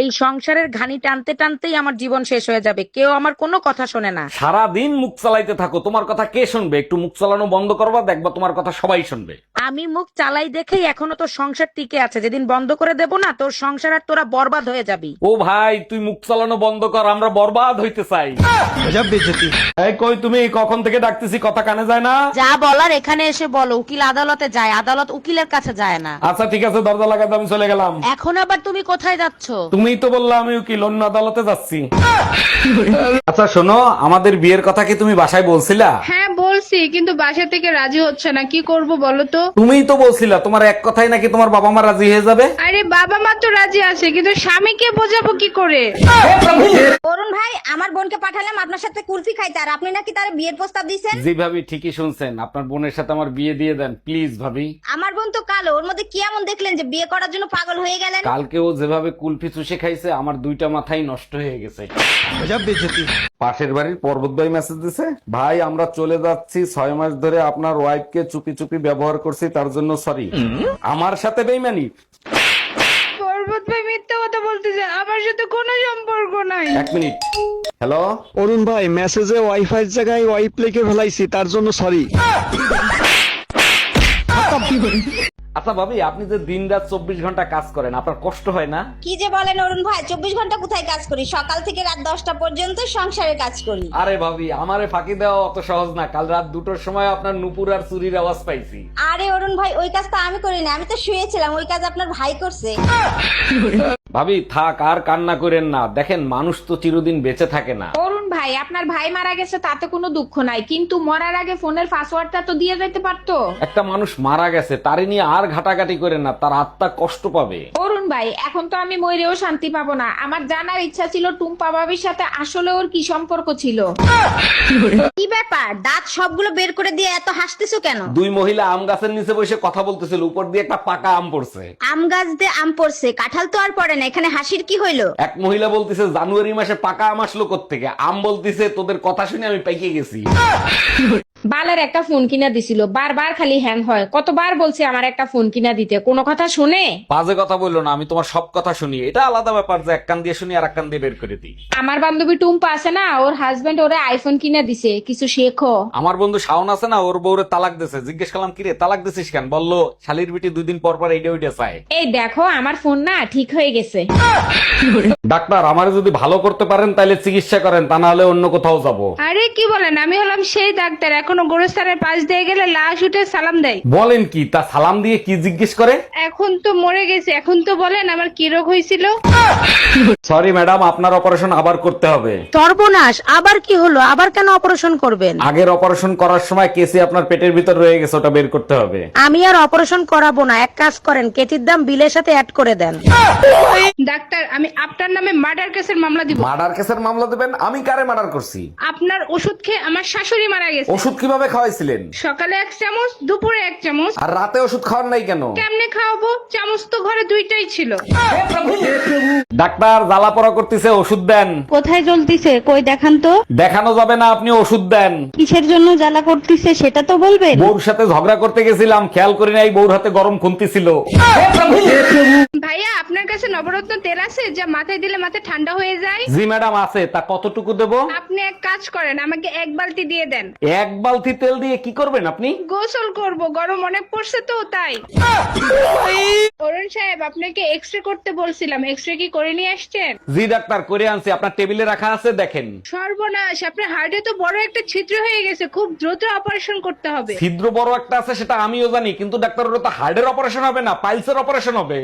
এই সংসারের ঘানি টানতে টানতেই আমার জীবন শেষ হয়ে যাবে, কেউ আমার কোনো কথা শোনে না। সারা দিন মুখ চালাইতে থাকো, তোমার কথা কে শুনবে? একটু মুখ চালানো বন্ধ করবা, দেখবা তোমার কথা সবাই শুনবে। আমি মুখ চালাই দেখেই এখনো তোর সংসার টিকে আছে, যেদিন বন্ধ করে দেব না তোর সংসার আর তোরা বরবাদ হয়ে যাবি। ও ভাই, তুই মুখ চালানো বন্ধ কর, আমরা বরবাদ হইতে চাই। এই কই তুমি? কখন থেকে ডাকতেছি, কথা কানে যায় না? যা বলার এখানে এসে বলো। উকিল আদালতে যায়, আদালত উকিলের কাছে যায় না। আচ্ছা ঠিক আছে, দরজা লাগাতে আমি চলে গেলাম। এখন আবার তুমি কোথায় যাচ্ছ? তুমিই তো বললা আমি উকিল, অন্য আদালতে যাচ্ছি। আচ্ছা শোনো, আমাদের বিয়ের কথা কি তুমি বাসায় বলছিলা? হ্যাঁ বলছি, কিন্তু বাসা থেকে রাজি হচ্ছে না, কি করব বলো তো? তুমিই তো বলছিলা তোমার এক কথাই নাকি তোমার বাবা মা রাজি হয়ে যাবে। আরে বাবা মা তো রাজি আছে, কিন্তু স্বামীকে বোঝাবো কি করে? অরুণ ভাই, আমার বোনকে পাঠালাম আপনার সাথে কুলফি খাইতে, আর আপনি নাকি তার বিয়ের প্রস্তাব দিয়েছেন। জি ভাবি, ঠিকই শুনছেন, আপনার বোনের সাথে আমার বিয়ে দিয়ে দেন প্লিজ ভাবি। আমার বোন তো কালো, ওর মধ্যে কি এমন দেখলেন যে বিয়ে করার জন্য পাগল হয়ে গেলেন? কালকে ও যেভাবে কুলফি চুষে খাইছে, আমার দুইটা মাথাই নষ্ট হয়ে গেছে। পাশের বাড়ির পর্বত ভাই মেসেজ দিছে, ভাই আমরা চলে যাচ্ছি, 6 মাস ধরে আপনার ওয়াইফকে চুপি চুপি ব্যবহার করছি, তার জন্য সরি। আমার সাথে বেইমানি? পর্বত ভাই মিথ্যা কথা বলতেছে, আমার সাথে কোনো সম্পর্ক নাই। এক মিনিট। হ্যালো অরুণ ভাই, মেসেজে ওয়াইফাই এর জায়গায় ওয়াইপ লিখে ফেলাইছি, তার জন্য সরি। আচ্ছা ভাবি, আপনি যে দিন রাত 24 ঘন্টা কাজ করেন, আপনার কষ্ট হয় না? কি যে বলেন অরুণ ভাই, 24 ঘন্টা কোথায় কাজ করি? সকাল থেকে রাত 10টা পর্যন্ত সংসারে কাজ করি। আরে ভাবি, আমারে ফাঁকি দেওয়া অত সহজ না। কাল রাত 2টোর সময় আপনার নুপুর আর চুরির আওয়াজ পাইছি। আরে অরুণ ভাই, ওই কাজ তো আমি করি না, আমি তো শুয়েছিলাম, ওই কাজ আপনার ভাই করছে। ভাবি থাক, আর কান্না করেন না, দেখেন মানুষ তো চিরদিন বেঁচে থাকে না। অরুণ ভাই, আপনার ভাই মারা গেছে তাতে কোনো দুঃখ নাই, কিন্তু মরার আগে ফোনের পাসওয়ার্ডটা তো দিয়ে যেতে পারতো। একটা মানুষ মারা গেছে, তারে নিয়ে আর ঘাটাঘাটি করেন না, তার আত্মা কষ্ট পাবে। অরুণ ভাই, এখন তো আমি মরেও শান্তি পাবো না। আমার জানার ইচ্ছা ছিল টুম্পা ভাবির সাথে আসলে ওর কি সম্পর্ক ছিল। কি ব্যাপার, দাঁত সবগুলো বের করে দিয়ে এত হাসতেছো কেন? দুই মহিলা আম গাছের নিচে বসে কথা বলতেছিল, উপর দিয়ে একটা পাকা আম পড়ছে। আম গাছ দিয়ে আম পড়ছে, কাঁঠাল তো আর পড়ে না, এখানে হাসির কি হইলো? এক মহিলা বলতেছে জানুয়ারি মাসে পাকা আম আসলো কোত্থেকে? আম বলতেছে তোদের কথা শুনে আমি পাইকে গেছি। বালের একটা ফোন কিনা দিছিল, বারবার খালি হ্যাং হয়। কতবার বলছি আমার একটা ফোন কিনা দিতে, কোনো কথা শুনে? বাজে কথা বললো না, আমি তোমার সব কথা শুনি। এটা আলাদা ব্যাপার যে এক কান দিয়ে শুনি আর এক কান দিয়ে বের করে দিই। আমার বান্ধবী টুম্পা আছে না, ওর হাজবেন্ড ওরে আইফোন কিনা দিছে, কিছু শেখো। আমার বন্ধু শাওন আছে না, ওর বউরে তালাক দিছে। জিজ্ঞেস করলাম কিরে তালাক দিছিস কেন? বললো শালির বিটি 2 দিন পর পর এইটা ওইটা চায়। এই দেখো, আমার ফোন না ঠিক হয়ে গেছে। ডাক্তার, আমারে যদি ভালো করতে পারেন তাহলে চিকিৎসা করেন, তা না হলে অন্য কোথাও যাব। আরে কি বলেন, আমি হলাম সেই ডাক্তার, এখনো গোরস্থানের পাশ দিয়ে গেলে লাশ উঠে সালাম দেয়। বলেন কি? তা সালাম দিয়ে কি জিজ্ঞেস করে? এখন তো মরে গেছে, এখন তো বলেন আমার কি রোগ হয়েছিল। সরি ম্যাডাম, আপনার অপারেশন আবার করতে হবে। সর্বনাশ, আবার কি হলো? আবার কেন অপারেশন করবেন? আগের অপারেশন করার সময় কেসি আপনার পেটের ভিতর রয়ে গেছে, ওটা বের করতে হবে। আমি আর অপারেশন করাবো না, এক কাজ করেন, কেচির দাম বিলের সাথে অ্যাড করে দেন। ডাক্তার, আমি আপনার নামে মার্ডার কেসের মামলা দিব। মার্ডার কেসের মামলা দেবেন? আমি কারে মার্ডার করছি? আপনার ওষুধ খেয়ে আমার শাশুড়ি মারা গেছে। ওষুধ কিভাবে খাওয়াইছিলেন? সকালে 1 চামচ, দুপুরে 1 চামচ। আর রাতে ওষুধ খাওয়ার নাই কেন? কেমনে খাওয়াবো? চামচ তো ঘরে 2টাই ছিল। ডাক্তার, জ্বালা পড়া করতেছে, ওষুধ দেন। কোথায় জ্বলতিছে? কই দেখান তো। দেখানো যাবে না, আপনি ওষুধ দেন। কিসের জন্য জ্বালা করতিছে সেটা তো বলবেন। বউর সাথে ঝগড়া করতে গেছিলাম, খেয়াল করি নাই বউর হাতে গরম খুন্তি ছিল। ভাইয়া, আপনার কাছে নবরত্ন তেল আছে যা মাথায় দিলে মাথা ঠান্ডা হয়ে যায়? জি ম্যাডাম আছে, তা কতটুকু দেব? আপনি এক কাজ করেন, আমাকে 1 বালতি দিয়ে দেন। 1 বালতি তেল দিয়ে কি করবেন আপনি? গোসল করব, গরম অনেক পড়ছে তো তাই। অরুণ সাহেব, আপনাকে এক্সরে করতে বলছিলাম, এক্সরে কি করে নিয়ে আসছেন? জি ডাক্তার, করে আনছি, আপনার টেবিলে রাখা আছে, দেখেন। সর্বনাশ, আপনার হার্টে তো বড় একটা ছিদ্র হয়ে গেছে, খুব দ্রুত অপারেশন করতে হবে। ছিদ্র বড় একটা আছে সেটা আমিও জানি, কিন্তু ডাক্তার ওটা তো হার্টের অপারেশন হবে না, পাইলসের অপারেশন হবে।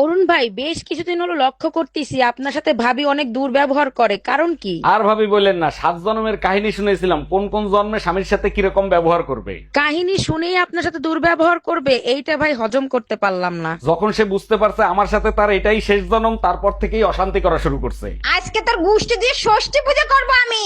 অরুণ ভাই, বেশ কিছুদিন হলো লক্ষ্য করতেছি আপনার সাথে ভাবি অনেক দুর্ব্যবহার করে, কারণ কি? আর ভাবি বললেন না, 7 জন্মের কাহিনী শুনেছিলাম, কোন কোন জন্মে স্বামীর সাথে কিরকম ব্যবহার করবে। কাহিনী শুনেই আপনার সাথে দুর্ব্যবহার করবে, এইটা ভাই হজম করতে পারলাম না। যখন সে বুঝতে পারছে আমার সাথে তার এটাই শেষ জন্ম, তারপর থেকেই অশান্তি করা শুরু করছে। আজকে তোর গুষ্টি দিয়ে ষষ্ঠী পূজা করবো আমি।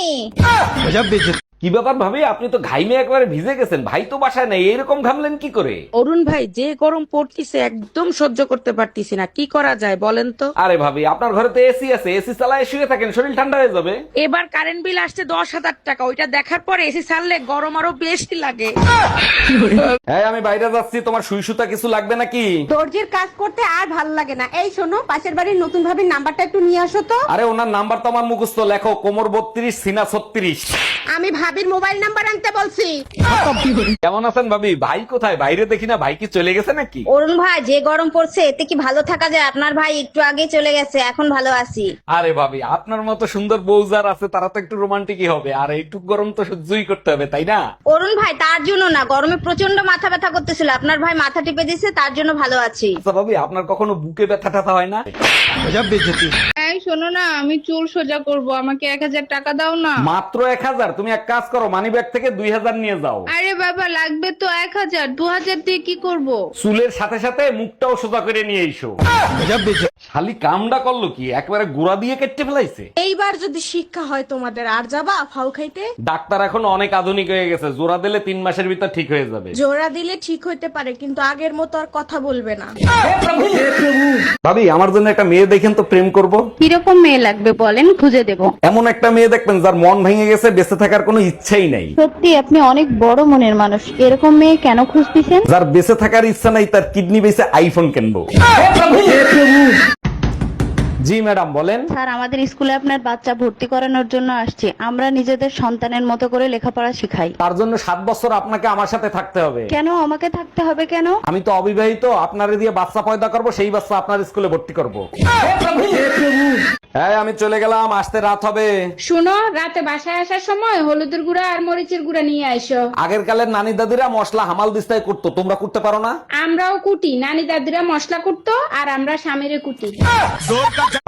কি ব্যাপার ভাবি, আপনি তো ঘাইমে একবারে ভিজে গেছেন, ভাই তো বাসায় নেই, এরকম ঘামলেন কি করে? অরুণ ভাই যে গরম পড়তিছে একদম সহ্য করতে পারতিছি না, কি করা যায় বলেন তো? আরে ভাবি, আপনার ঘরে তো এসি আছে, এসি চালায় শুয়ে থাকেন, শরীর ঠান্ডা হয়ে যাবে। এবার কারেন্ট বিল আসছে 10,000 টাকা, ওইটা দেখার পরে এসি ছাড়লে গরম আরো বেশি লাগে। হ্যাঁ, আমি বাইরে যাচ্ছি, তোমার সুই সুতা কিছু লাগবে নাকি? দর্জির কাজ করতে আর ভালো লাগে না। এই শোনো, পাশের বাড়ির নতুন ভাবির নাম্বারটা একটু নিয়ে আসো তো। আরে ওনার নাম্বার তো আমার মুখস্থ, লেখো কোমর 32 সিনা 36। আমি ভাবির মোবাইল নাম্বার আনতে বলছি। কেমন আছেন ভাবি? ভাই কোথায়? বাইরে দেখি না, ভাই কি চলে গেছে নাকি? অরুণ ভাই, যে গরম পড়ছে এতে কি ভালো থাকা যায়? আপনার ভাই একটু আগে চলে গেছে, এখন ভালো আছি। আরে ভাবি, আপনার মতো সুন্দর বউ যার আছে তারা তো একটু রোমান্টিকই হবে, আর একটু গরম তো সহ্যই করতে হবে, তাই না? অরুণ ভাই, তার জন্য না, গরমে প্রচন্ড মাথা ব্যথা করতেছিল, আপনার ভাই মাথা টিপে দিছে, তার জন্য ভালো আছি। আচ্ছা ভাবি, আপনার কখনো বুকে ব্যথা টাথা হয় না? এই শোনো না, আমি চুল সোজা করব, আমাকে 1000 টাকা দাও না। মাত্র 1000? তুমি এক কাজ করো, মানি ব্যাগ থেকে 2000 নিয়ে যাও। আরে বাবা, লাগবে তো 1000, 2000 দিয়ে কি করব? চুলের সাথে সাথে মুখটাও সোজা করে নিয়ে এসো। শালি কামডা করলো কি, একবারে গুড়া দিয়ে কেটে ফেলাইছে। এইবার যদি শিক্ষা হয় তোমাদের, আর যাবা ফাউ খাইতে? ডাক্তার এখন অনেক আধুনিক হয়ে গেছে, জোড়া দিলে 3 মাসের ভিতর ঠিক হয়ে যাবে। জোড়া দিলে ঠিক হইতে পারে, কিন্তু আগের মতো আর কথা বলবে না। ভাবি, আমার জন্য একটা মেয়ে দেখেন তো, প্রেম করব। কিরকম মেয়ে লাগবে বলেন, খুঁজে দেব। এমন একটা মেয়ে দেখবেন যার মন ভেঙে গেছে, বেঁচে থাকার কোনো ইচ্ছাই নাই। সত্যি আপনি অনেক বড় মনের মানুষ, এরকম মেয়ে কেন খুঁজতেছেন? যার বেঁচে থাকার ইচ্ছা নাই, তার কিডনি বেঁচে আইফোন কিনবো। জি ম্যাডাম, বলেন। স্যার, আমাদের স্কুলে আপনার বাচ্চা ভর্তি করানোর জন্য আসছে। আমরা নিজেদের সন্তানের মতো করে লেখাপড়া শিখাই। তার জন্য 7 বছর আপনাকে আমার সাথে থাকতে হবে। কেন আমাকে থাকতে হবে কেন? আমি তো অবিবাহিত, আপনারে দিয়ে বাচ্চা পয়দা করব, সেই বাচ্চা আপনার স্কুলে ভর্তি করব। হ্যাঁ, আমি চলে গেলাম, আসতে রাত হবে। শুনো, রাতে বাসায় আসার সময় হলুদের গুঁড়া আর মরিচের গুঁড়া নিয়ে আইসো। আগের কালের নানি দাদিরা মশলা হামাল দিস্তায় করতো, তোমরা করতে পারো না? আমরাও কুটি, নানি দাদিরা মশলা কুটতো আর আমরা স্বামীরে কুটি।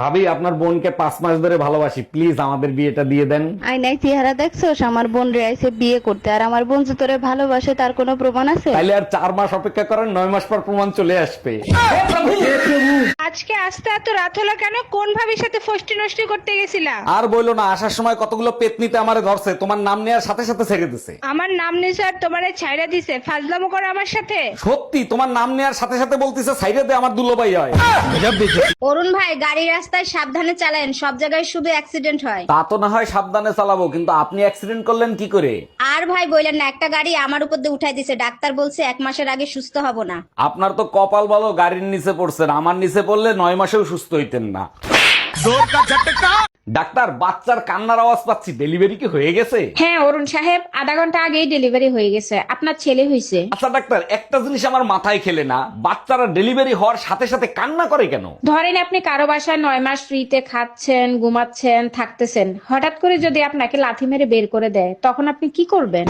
ভাবি, আপনার বোনকে 5 মাস ধরে ভালোবাসি, প্লিজ আমাদের বিয়েটা দিয়ে দেন। আয়নায় চেহারা দেখছোস? আমার বোন রে আইছে বিয়ে করতে, আর আমার বোন যে তোরে ভালোবাসে তার কোনো প্রমাণ আছে? তাইলে আর 4 মাস অপেক্ষা করেন, 9 মাস পর প্রমাণ চলে আসবে। আজকে আসতে এত রাত হলো কেন? কোন ভাবির সাথে ফষ্টি নষ্টি করতে গেছিলা? আর বইলো না, আসার সময় কতগুলো পেতনিতে আমারে ধরছে, তোমার নাম নেওয়ার সাথে সাথে ছেড়ে দিছে। আমার নাম নিসার তোমারে ছাইরা দিছে, ফাজলামো করো আমার সাথে। সত্যি, তোমার নাম নেওয়ার সাথে সাথে বলতিছে সাইডে দে, আমার দুলোভাই হয়। অরুণ ভাই, গাড়ি রাস্তায় সাবধানে চালান, সব জায়গায় শুধু অ্যাক্সিডেন্ট হয়। তা তো না হয় সাবধানে চালাবো, কিন্তু আপনি অ্যাক্সিডেন্ট করলেন কি করে? আর ভাই বললেন না, একটা গাড়ি আমার উপর দিয়ে উঠাই দিছে, ডাক্তার বলছে 1 মাসের আগে সুস্থ হব না। আপনার তো কপাল ভালো, গাড়ির নিচে পড়ছেন, আমার নিচে পড়লে 9 মাসেও সুস্থ হইতেন না। ডাক্তার, বাচ্চার কান্নার আওয়াজ পাচ্ছি, ডেলিভারি কি হয়ে গেছে? হ্যাঁ অরুণ সাহেব, আধা ঘন্টা আগেই ডেলিভারি হয়ে গেছে, আপনার ছেলে হয়েছে। আচ্ছা ডাক্তার, একটা জিনিস আমার মাথায় খেলে না, বাচ্চারা ডেলিভারি হওয়ার সাথে সাথে কান্না করে কেন? ধরেন আপনি কারো বাসায় 9 মাস ফ্রিতে খাচ্ছেন, ঘুমাচ্ছেন, থাকতেছেন, হঠাৎ করে যদি আপনাকে লাথি মেরে বের করে দেয়, তখন আপনি কি করবেন?